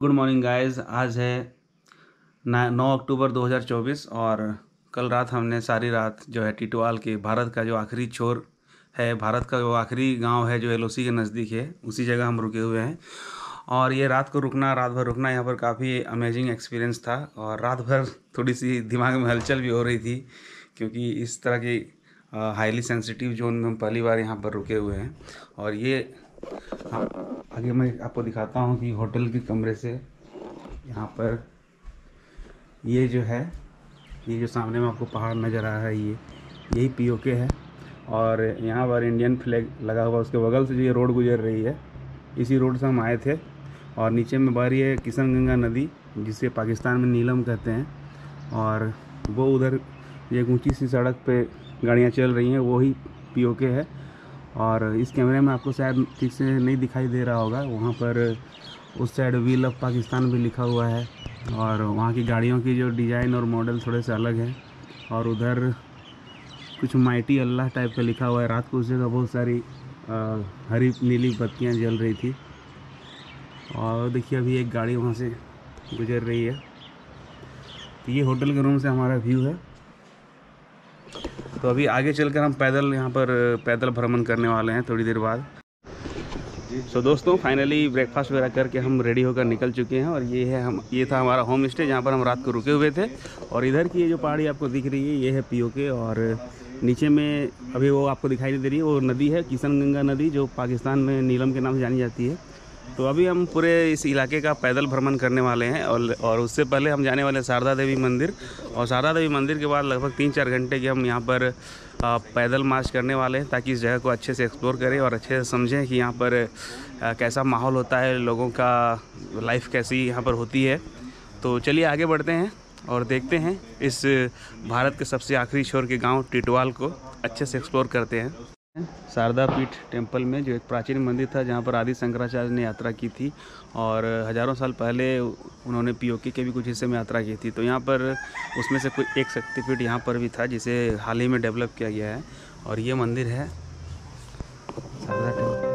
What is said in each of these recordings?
Good morning guys. आज है 9 अक्टूबर 2024 और कल रात हमने सारी रात जो है टिटवाल के भारत का जो आखिरी छोर है, भारत का जो आखिरी गांव है जो एलओसी के नज़दीक है, उसी जगह हम रुके हुए हैं। और ये रात भर रुकना यहाँ पर काफ़ी अमेजिंग एक्सपीरियंस था। और रात भर थोड़ी सी दिमाग में हलचल भी हो रही थी, क्योंकि इस तरह की हाईली सेंसिटिव जोन में हम पहली बार यहाँ पर रुके हुए हैं। और ये आगे मैं आपको दिखाता हूँ कि होटल के कमरे से यहाँ पर ये जो सामने में आपको पहाड़ नज़र आ रहा है, यही पीओके है। और यहाँ पर इंडियन फ्लैग लगा हुआ, उसके बगल से जो ये रोड गुजर रही है, इसी रोड से हम आए थे। और नीचे में बह रही है किशनगंगा नदी, जिसे पाकिस्तान में नीलम कहते हैं। और वो उधर एक ऊंची सी सड़क पे गाड़ियाँ चल रही हैं, वही पीओके है। और इस कैमरे में आपको शायद ठीक से नहीं दिखाई दे रहा होगा, वहाँ पर उस साइड व्हील ऑफ पाकिस्तान भी लिखा हुआ है। और वहाँ की गाड़ियों की जो डिज़ाइन और मॉडल थोड़े से अलग हैं। और उधर कुछ माइटी अल्लाह टाइप का लिखा हुआ है। रात को उस जगह बहुत सारी हरी नीली बत्तियाँ जल रही थी। और देखिए अभी एक गाड़ी वहाँ से गुजर रही है। तो ये होटल के रूम से हमारा व्यू है। तो अभी आगे चलकर हम पैदल भ्रमण करने वाले हैं थोड़ी देर बाद। सो दोस्तों, फाइनली ब्रेकफास्ट वगैरह करके हम रेडी होकर निकल चुके हैं। और ये था हमारा होम स्टे, जहाँ पर हम रात को रुके हुए थे। और इधर की ये जो पहाड़ी आपको दिख रही है, ये है पीओके। और नीचे में अभी वो आपको दिखाई नहीं दे रही है, वो नदी है किशनगंगा नदी, जो पाकिस्तान में नीलम के नाम से जानी जाती है। तो अभी हम पूरे इस इलाके का पैदल भ्रमण करने वाले हैं। और उससे पहले हम जाने वाले शारदा देवी मंदिर। और शारदा देवी मंदिर के बाद लगभग 3-4 घंटे की हम यहाँ पर पैदल मार्च करने वाले हैं, ताकि इस जगह को अच्छे से एक्सप्लोर करें और अच्छे से समझें कि यहाँ पर कैसा माहौल होता है, लोगों का लाइफ कैसी यहाँ पर होती है। तो चलिए आगे बढ़ते हैं और देखते हैं इस भारत के सबसे आखिरी छोर के गांव टिटवाल को अच्छे से एक्सप्लोर करते हैं। शारदा पीठ टेम्पल में, जो एक प्राचीन मंदिर था जहाँ पर आदि शंकराचार्य ने यात्रा की थी। और हज़ारों साल पहले उन्होंने पीओके के भी कुछ हिस्से में यात्रा की थी। तो यहाँ पर उसमें से कोई एक शक्तिपीठ यहाँ पर भी था, जिसे हाल ही में डेवलप किया गया है। और ये मंदिर है शारदा टेम्पल।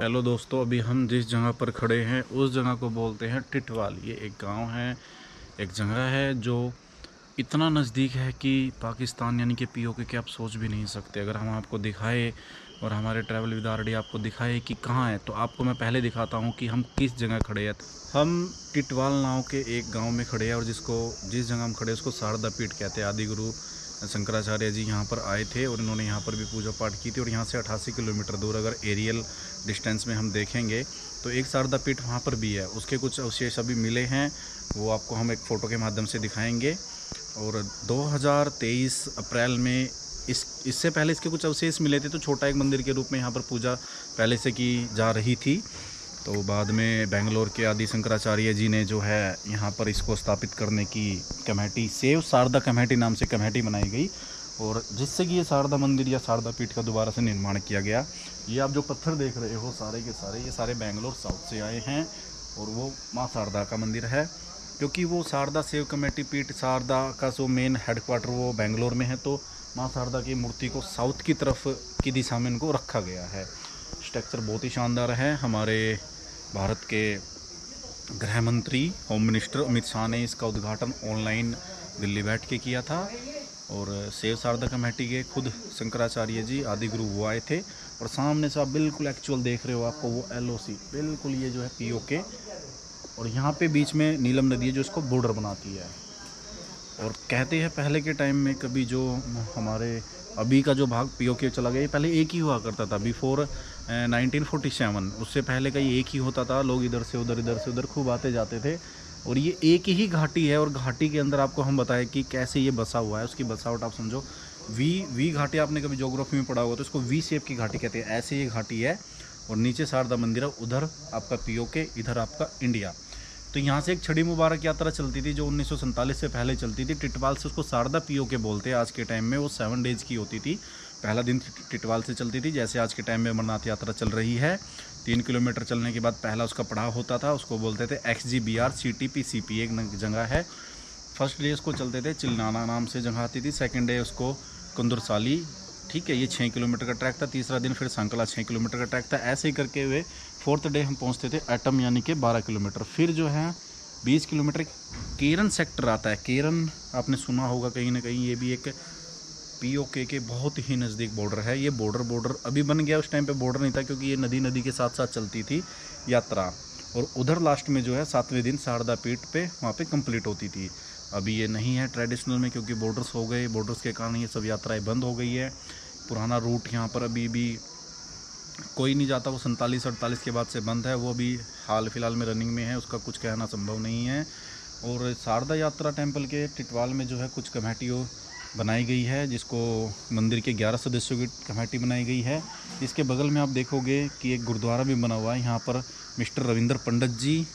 हेलो दोस्तों, अभी हम जिस जगह पर खड़े हैं उस जगह को बोलते हैं टिटवाल। ये एक गांव है, एक जगह है जो इतना नज़दीक है कि पाकिस्तान यानी कि पीओके के आप सोच भी नहीं सकते। अगर हम आपको दिखाए और हमारे ट्रैवल विद आरडी आपको दिखाए कि कहाँ है, तो आपको मैं पहले दिखाता हूँ कि हम किस जगह खड़े हैं। हम टिटवाल नाव के एक गाँव में खड़े हैं और जिस जगह हम खड़े हैं उसको शारदा पीठ कहते हैं। आदि गुरु शंकराचार्य जी यहाँ पर आए थे और इन्होंने यहाँ पर भी पूजा पाठ की थी। और यहाँ से 88 किलोमीटर दूर अगर एरियल डिस्टेंस में हम देखेंगे तो एक शारदा पीठ वहाँ पर भी है। उसके कुछ अवशेष अभी मिले हैं, वो आपको हम एक फ़ोटो के माध्यम से दिखाएंगे। और 2023 अप्रैल में इससे पहले इसके कुछ अवशेष मिले थे, तो छोटा एक मंदिर के रूप में यहाँ पर पूजा पहले से की जा रही थी। तो बाद में बेंगलोर के आदि शंकराचार्य जी ने जो है यहाँ पर इसको स्थापित करने की कमेटी, सेव शारदा कमेटी नाम से कमेटी बनाई गई, और जिससे कि ये शारदा मंदिर या शारदा पीठ का दोबारा से निर्माण किया गया। ये आप जो पत्थर देख रहे हो सारे के सारे, ये सारे बेंगलोर साउथ से आए हैं। और वो माँ शारदा का मंदिर है, क्योंकि वो शारदा सेव कमेटी पीठ, शारदा का जो मेन हेडक्वार्टर वो बेंगलोर में है। तो माँ शारदा की मूर्ति को साउथ की तरफ की दिशा में इनको रखा गया है। स्ट्रक्चर बहुत ही शानदार है। हमारे भारत के गृह मंत्री, होम मिनिस्टर अमित शाह ने इसका उद्घाटन ऑनलाइन दिल्ली बैठ के किया था। और सेव शारदा कमेटी के खुद शंकराचार्य जी, आदि गुरु, वो आए थे। और सामने से आप बिल्कुल एक्चुअल देख रहे हो, आपको वो एलओसी बिल्कुल ये जो है पीओके, और यहाँ पे बीच में नीलम नदी है जो इसको बॉर्डर बनाती है। और कहते हैं पहले के टाइम में कभी जो हमारे अभी का जो भाग पीओके चला गया, ये पहले एक ही हुआ करता था बिफोर 1947। उससे पहले का ये एक ही होता था। लोग इधर से उधर खूब आते जाते थे। और ये एक ही घाटी है, और घाटी के अंदर आपको हम बताएं कि कैसे ये बसा हुआ है। उसकी बसावट आप समझो। वी घाटी आपने कभी ज्योग्राफी में पढ़ा होगा, तो इसको वी शेप की घाटी कहते हैं। ऐसे ये घाटी है और नीचे शारदा मंदिर है, उधर आपका POK, इधर आपका इंडिया। तो यहाँ से एक छड़ी मुबारक यात्रा चलती थी जो 1947 से पहले चलती थी। टिटवाल से उसको शारदा POK बोलते हैं। आज के टाइम में वो 7 डेज़ की होती थी। पहला दिन टिटवाल से चलती थी, जैसे आज के टाइम में अमरनाथ यात्रा चल रही है। 3 किलोमीटर चलने के बाद पहला उसका पड़ाव होता था, उसको बोलते थे XGBR CTP CP, एक जगह है। फर्स्ट डे उसको चलते थे चिलनाना नाम से जगह आती थी। सेकंड डे उसको कुंदुरसाली, ठीक है, ये 6 किलोमीटर का ट्रैक था। तीसरा दिन फिर सांकला 6 किलोमीटर का ट्रैक था। ऐसे ही करके हुए 4th डे हम पहुंचते थे एटम, यानी कि 12 किलोमीटर। फिर जो है 20 किलोमीटर केरन सेक्टर आता है। केरन आपने सुना होगा कहीं ना कहीं, ये भी एक POK के बहुत ही नज़दीक बॉर्डर है। ये बॉर्डर अभी बन गया, उस टाइम पे बॉर्डर नहीं था क्योंकि ये नदी के साथ साथ चलती थी यात्रा। और उधर लास्ट में जो है 7वें दिन शारदा पीठ पे वहाँ पे कंप्लीट होती थी। अभी ये नहीं है ट्रेडिशनल में, क्योंकि बॉर्डर्स हो गए, बॉर्डर्स के कारण ये सब यात्राएं बंद हो गई है। पुराना रूट यहाँ पर अभी भी कोई नहीं जाता, वो 47-48 के बाद से बंद है। वो अभी हाल फिलहाल में रनिंग में है, उसका कुछ कहना संभव नहीं है। और शारदा यात्रा टेम्पल के टिटवाल में जो है कुछ कमेटी बनाई गई है, जिसको मंदिर के 11 सदस्यों की कमेटी बनाई गई है। इसके बगल में आप देखोगे कि एक गुरुद्वारा भी बना हुआ है। यहाँ पर मिस्टर रविंद्र पंडित जी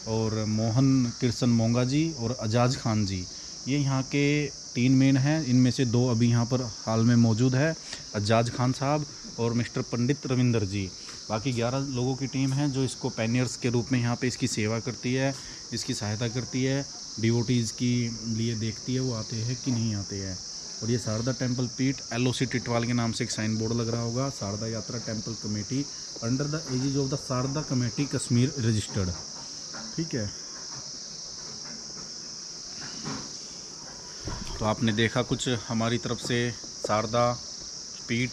और मोहन कृष्ण मोंगा जी और अजाज खान जी, ये यहाँ के 3 मेन हैं। इनमें से 2 अभी यहाँ पर हाल में मौजूद है, अजाज खान साहब और मिस्टर पंडित रविंदर जी। बाकी 11 लोगों की टीम है जो इसको पैनियर्स के रूप में यहाँ पे इसकी सेवा करती है, इसकी सहायता करती है, डिवोटीज़ की लिए देखती है वो आते हैं कि नहीं आते हैं। और ये शारदा टेम्पल पीठ LOC टिटवाल के नाम से एक साइन बोर्ड लग रहा होगा, Sharada Yatra temple committee under the aegis of the Sharada committee Kashmir registered, ठीक है। तो आपने देखा कुछ हमारी तरफ से शारदा पीठ,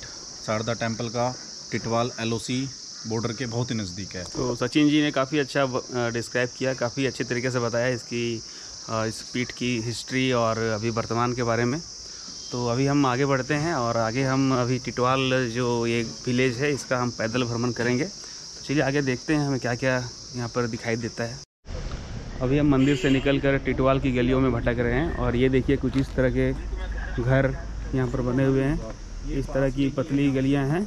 शारदा टेम्पल का टिटवाल LOC बॉर्डर के बहुत ही नज़दीक है। तो सचिन जी ने काफ़ी अच्छा डिस्क्राइब किया, काफ़ी अच्छे तरीके से बताया इस पीठ की हिस्ट्री और अभी वर्तमान के बारे में। तो अभी हम आगे बढ़ते हैं और आगे हम अभी टिटवाल जो ये विलेज है इसका हम पैदल भ्रमण करेंगे। तो चलिए आगे देखते हैं हमें क्या क्या यहाँ पर दिखाई देता है। अभी हम मंदिर से निकलकर टिटवाल की गलियों में भटक रहे हैं और ये देखिए कुछ इस तरह के घर यहाँ पर बने हुए हैं। इस तरह की पतली गलियाँ हैं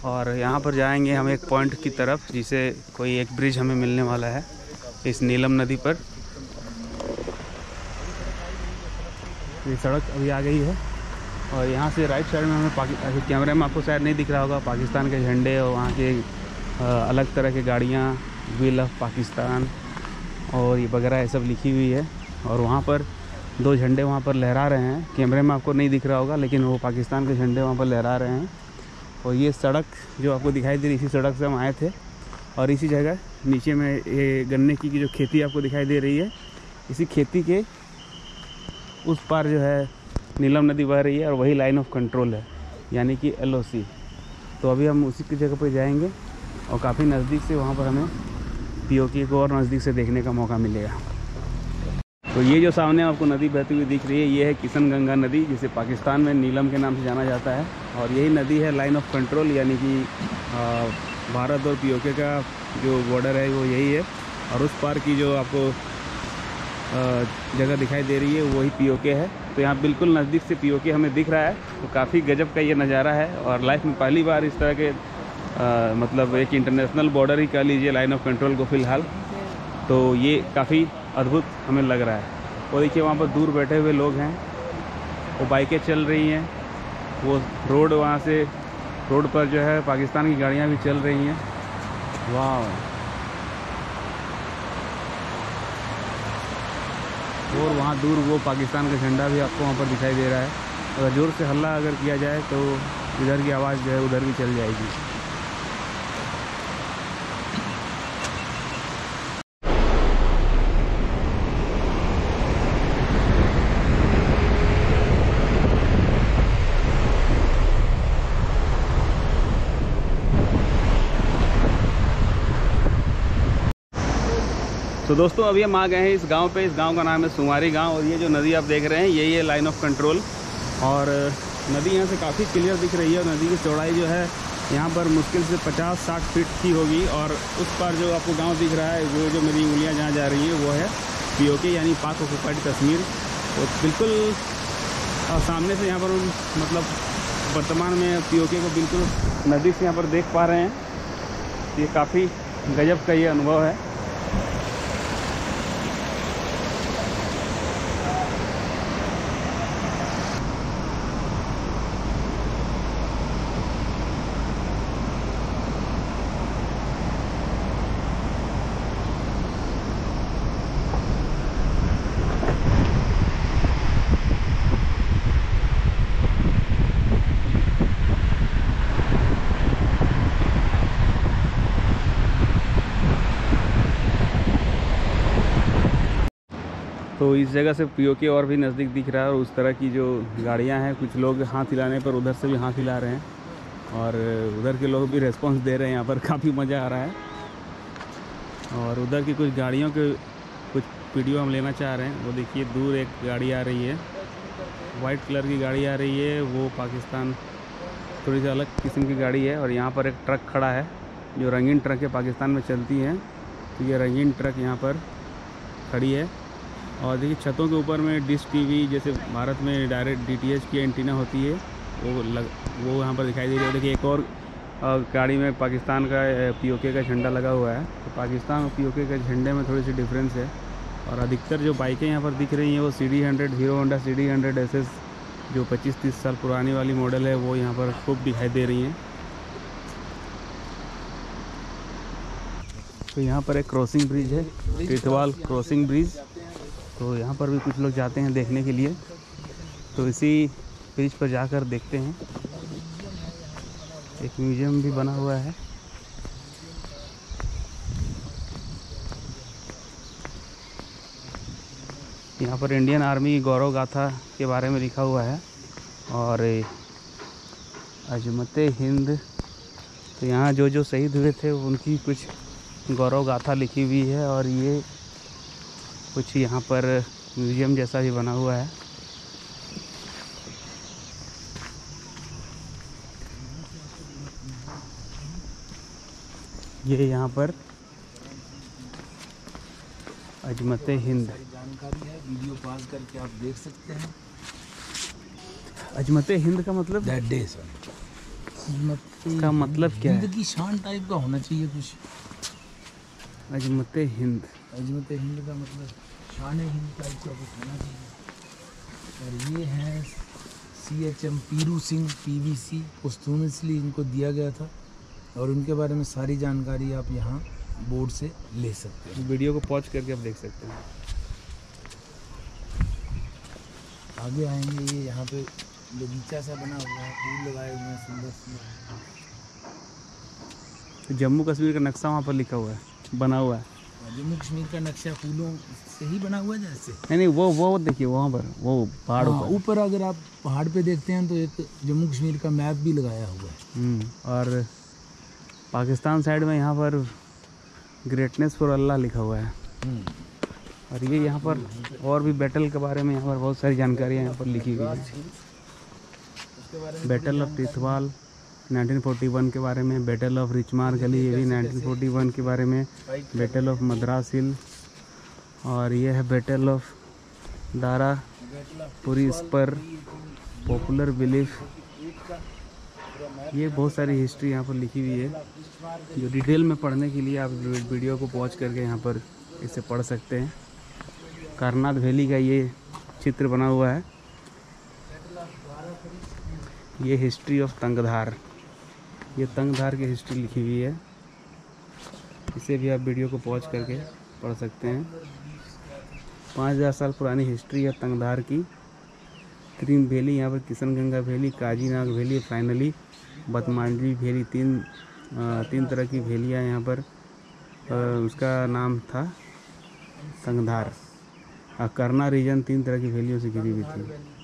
और यहाँ पर जाएंगे हम एक पॉइंट की तरफ, जिसे कोई एक ब्रिज हमें मिलने वाला है इस नीलम नदी पर। ये सड़क अभी आ गई है और यहाँ से राइट साइड में हमें कैमरे में आपको शायद नहीं दिख रहा होगा, पाकिस्तान के झंडे और वहाँ के अलग तरह के गाड़ियाँ, व्हील ऑफ पाकिस्तान और ये वगैरह ये सब लिखी हुई है। और वहाँ पर 2 झंडे वहाँ पर लहरा रहे हैं, कैमरे में आपको नहीं दिख रहा होगा लेकिन वो पाकिस्तान के झंडे वहाँ पर लहरा रहे हैं। और ये सड़क जो आपको दिखाई दे रही, इसी सड़क से हम आए थे और इसी जगह नीचे में ये गन्ने की जो खेती आपको दिखाई दे रही है, इसी खेती के उस पार जो है नीलम नदी बह रही है और वही लाइन ऑफ कंट्रोल है, यानी कि LOC। तो अभी हम उसी की जगह पर जाएंगे और काफ़ी नज़दीक से वहाँ पर हमें POK को और नज़दीक से देखने का मौका मिलेगा। तो ये जो सामने आपको नदी बहती हुई दिख रही है, ये है किशन गंगा नदी, जिसे पाकिस्तान में नीलम के नाम से जाना जाता है। और यही नदी है लाइन ऑफ कंट्रोल, यानी कि भारत और POK का जो बॉर्डर है वो यही है। और उस पार की जो आपको जगह दिखाई दे रही है वही POK है। तो यहाँ बिल्कुल नज़दीक से POK हमें दिख रहा है। तो काफ़ी गजब का ये नज़ारा है और लाइफ में पहली बार इस तरह के मतलब एक इंटरनेशनल बॉर्डर ही कह लीजिए लाइन ऑफ कंट्रोल को फ़िलहाल, तो ये काफ़ी अद्भुत हमें लग रहा है। वो देखिए वहाँ पर दूर बैठे हुए लोग हैं, वो बाइकें चल रही हैं, वो रोड वहाँ से रोड पर जो है पाकिस्तान की गाड़ियाँ भी चल रही हैं। वाह। और वहाँ दूर वो पाकिस्तान का झंडा भी आपको वहाँ पर दिखाई दे रहा है। अगर ज़ोर से हल्ला अगर किया जाए तो इधर की आवाज़ जो है उधर भी चल जाएगी। तो दोस्तों अभी हम आ गए हैं इस गांव पे। इस गांव का नाम है सुमारी गांव और ये जो नदी आप देख रहे हैं यही है लाइन ऑफ कंट्रोल। और नदी यहाँ से काफ़ी क्लियर दिख रही है और नदी की चौड़ाई जो है यहाँ पर मुश्किल से 50-60 फीट की होगी। और उस पार जो आपको गांव दिख रहा है, वो जो मेरी उंगलियाँ जहाँ जा रही हैं वो है POK यानी पाक ऑक्युपाइड कश्मीर। और बिल्कुल सामने से यहाँ पर मतलब वर्तमान में POK को बिल्कुल नज़दीक से यहाँ पर देख पा रहे हैं। ये काफ़ी गजब का ये अनुभव है। तो इस जगह से पीओके और भी नज़दीक दिख रहा है, और उस तरह की जो गाड़ियां हैं, कुछ लोग हाथ हिलाने पर उधर से भी हाथ हिला रहे हैं, और उधर के लोग भी रिस्पांस दे रहे हैं। यहाँ पर काफ़ी मज़ा आ रहा है। और उधर की कुछ गाड़ियों के कुछ वीडियो हम लेना चाह रहे हैं। वो देखिए दूर एक गाड़ी आ रही है, वाइट कलर की गाड़ी आ रही है, वो पाकिस्तान थोड़ी सी अलग किस्म की गाड़ी है। और यहाँ पर एक ट्रक खड़ा है जो रंगीन ट्रक है, पाकिस्तान में चलती हैं। तो ये रंगीन ट्रक यहाँ पर खड़ी है। और देखिए छतों के ऊपर में डिश टीवी, जैसे भारत में डायरेक्ट डीटीएच की एंटीना होती है, वो यहाँ पर दिखाई दे रही है। देखिए एक और गाड़ी में पाकिस्तान का पीओके का झंडा लगा हुआ है। तो पाकिस्तान और पीओके के झंडे में थोड़ी सी डिफरेंस है। और अधिकतर जो बाइकें यहाँ पर दिख रही हैं वो CD100, hero Honda CD100 SS, जो 25-30 साल पुरानी वाली मॉडल है, वो यहाँ पर खूब दिखाई दे रही हैं। तो यहाँ पर एक क्रॉसिंग ब्रिज है, टिटवाल क्रॉसिंग ब्रिज। तो यहाँ पर भी कुछ लोग जाते हैं देखने के लिए। तो इसी ब्रिज पर जाकर देखते हैं। एक म्यूजियम भी बना हुआ है। यहाँ पर इंडियन आर्मी की गौरव गाथा के बारे में लिखा हुआ है, और अजमत हिंद, तो यहाँ जो जो शहीद हुए थे उनकी कुछ गौरव गाथा लिखी हुई है। और ये कुछ यहाँ पर म्यूजियम जैसा भी बना हुआ है। ये यहाँ पर अजमत हिंद जानकारी है, वीडियो पॉज करके आप देख सकते हैं। अजमत हिंद का मतलब दैट डे सर, का मतलब क्या है? हिंद की शान टाइप का होना चाहिए कुछ। अजमत हिंद, अजमत हिंद का मतलब शान हिंद टाइप का कुछ होना चाहिए। और ये हैं CHM पीरू सिंह PVC, पोस्टुमसली इनको दिया गया था, और उनके बारे में सारी जानकारी आप यहाँ बोर्ड से ले सकते हैं। वीडियो को पॉज करके आप देख सकते हैं। आगे आएंगे, ये यहाँ पे बगीचा सा बना हुआ है, फूल लगाए हुए हैं सुंदर सुंदर। तो जम्मू कश्मीर का नक्शा वहाँ पर लिखा हुआ है, बना हुआ है। जम्मू कश्मीर का नक्शा फूलों से ही बना हुआ है जैसे। नहीं, वो देखिए वहाँ पर, वो पहाड़ हाँ, ऊपर अगर आप पहाड़ पे देखते हैं तो एक जम्मू कश्मीर का मैप भी लगाया हुआ है। और पाकिस्तान साइड में यहाँ पर ग्रेटनेस फॉर अल्लाह लिखा हुआ है। और ये यहाँ पर और भी बैटल के बारे में यहाँ पर बहुत सारी जानकारियाँ यहाँ पर लिखी हुई हैं। बैटल ऑफ टिटवाल 1941 के बारे में, बैटल ऑफ रिचमार गली ये भी 1941 के बारे में, बैटल ऑफ मद्रास हिल, और ये है battle of Darapuri spur, popular belief. ये बहुत सारी हिस्ट्री यहाँ पर लिखी हुई है, जो डिटेल में पढ़ने के लिए आप वीडियो को पॉज करके यहाँ पर इसे पढ़ सकते हैं। कारनाथ वैली का ये चित्र बना हुआ है। ये हिस्ट्री ऑफ तंगधार, ये तंगधार की हिस्ट्री लिखी हुई है। इसे भी आप वीडियो को पॉज करके पढ़ सकते हैं। 5000 साल पुरानी हिस्ट्री है तंगधार की। 3 वैली यहाँ पर, Kishanganga valley, Kazinag valley, finally Batmandvi valley, तीन तरह की वैलियाँ यहाँ पर। उसका नाम था तंगधार। करना रीजन 3 तरह की वैलियों से घिरी हुई थी।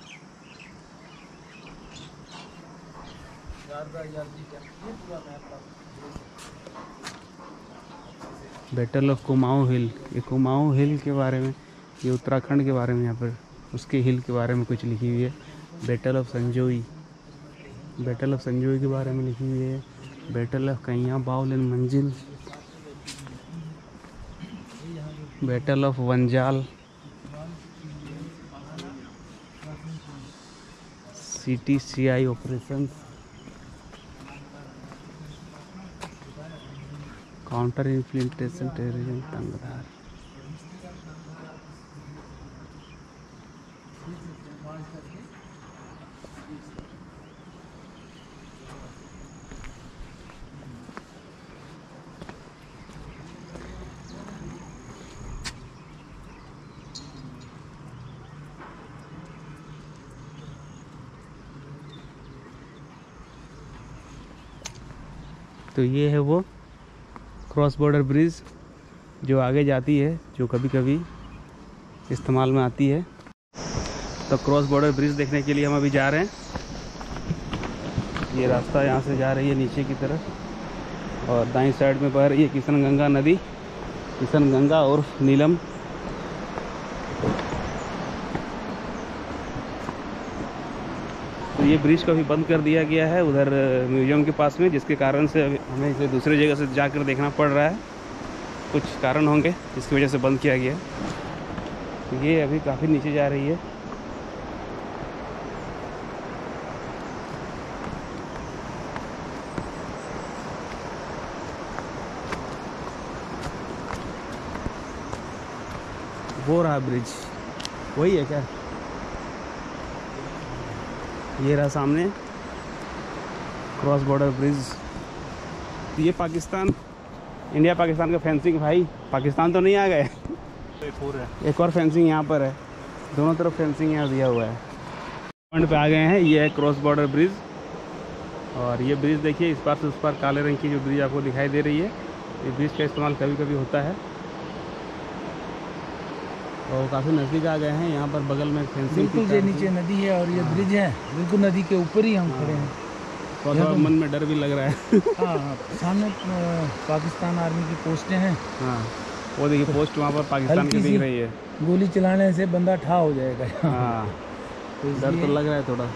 बैटल ऑफ कुमाऊं हिल, ये कुमाऊं हिल के बारे में, ये उत्तराखंड के बारे में, यहाँ पर उसके हिल के बारे में कुछ लिखी हुई है। Battle of Sanjoi, battle of Sanjoi के बारे में लिखी हुई है। Battle of Kaiya bowl and Manjil, battle of Vanjal, CTCI operation, counter infiltration terrorism Tangdhar. तो ये है वो क्रॉस बॉर्डर ब्रिज जो आगे जाती है, जो कभी कभी इस्तेमाल में आती है। तो क्रॉस बॉर्डर ब्रिज देखने के लिए हम अभी जा रहे हैं। ये रास्ता यहाँ से जा रही है नीचे की तरफ और दाईं साइड में बह रही है किशनगंगा नदी, किशनगंगा और नीलम। तो ये ब्रिज को अभी बंद कर दिया गया है उधर म्यूजियम के पास में, जिसके कारण से हमें इसे दूसरी जगह से जाकर देखना पड़ रहा है। कुछ कारण होंगे जिसकी वजह से बंद किया गया। तो ये अभी काफ़ी नीचे जा रही है। वो रहा ब्रिज, वही है क्या? ये रहा सामने क्रॉस बॉर्डर ब्रिज। ये पाकिस्तान, इंडिया पाकिस्तान का फेंसिंग। भाई पाकिस्तान तो नहीं आ गए, एक और फेंसिंग यहाँ पर है, दोनों तरफ फेंसिंग यहाँ दिया हुआ है। पॉइंट पे आ गए हैं। ये है क्रॉस बॉर्डर ब्रिज और ये ब्रिज देखिए, इस पार से उस पार काले रंग की जो ब्रिज आपको दिखाई दे रही है, ये ब्रिज का इस्तेमाल कभी कभी होता है। और काफ़ी नज़दीक आ गए हैं। यहाँ पर बगल में फेंसिंग, बिल्कुल ये नीचे नदी है और ये ब्रिज है, बिल्कुल नदी के ऊपर ही हम खड़े हैं। थोड़ा मन में डर भी लग रहा है। हाँ, सामने पाकिस्तान आर्मी की पोस्टें हैं। हाँ, वो देखिए पोस्ट वहाँ पर पाकिस्तान की दिख रही है। गोली चलाने से बंदा ठा हो जाएगा। हाँ, डर तो लग रहा है थोड़ा।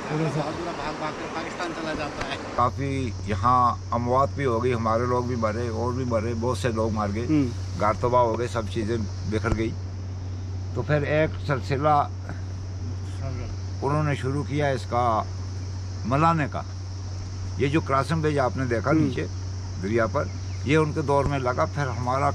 पाकिस्तान चला जाता है। काफ़ी यहाँ अमवात भी हो गई, हमारे लोग भी मरे और भी मरे, बहुत से लोग मार गए, घर तबाह हो गए, सब चीज़ें बिखर गई। तो फिर एक सिलसिला उन्होंने शुरू किया इसका मनाने का। ये जो क्रॉसिंग ब्रिज आपने देखा नीचे दरिया पर, ये उनके दौर में लगा। फिर हमारा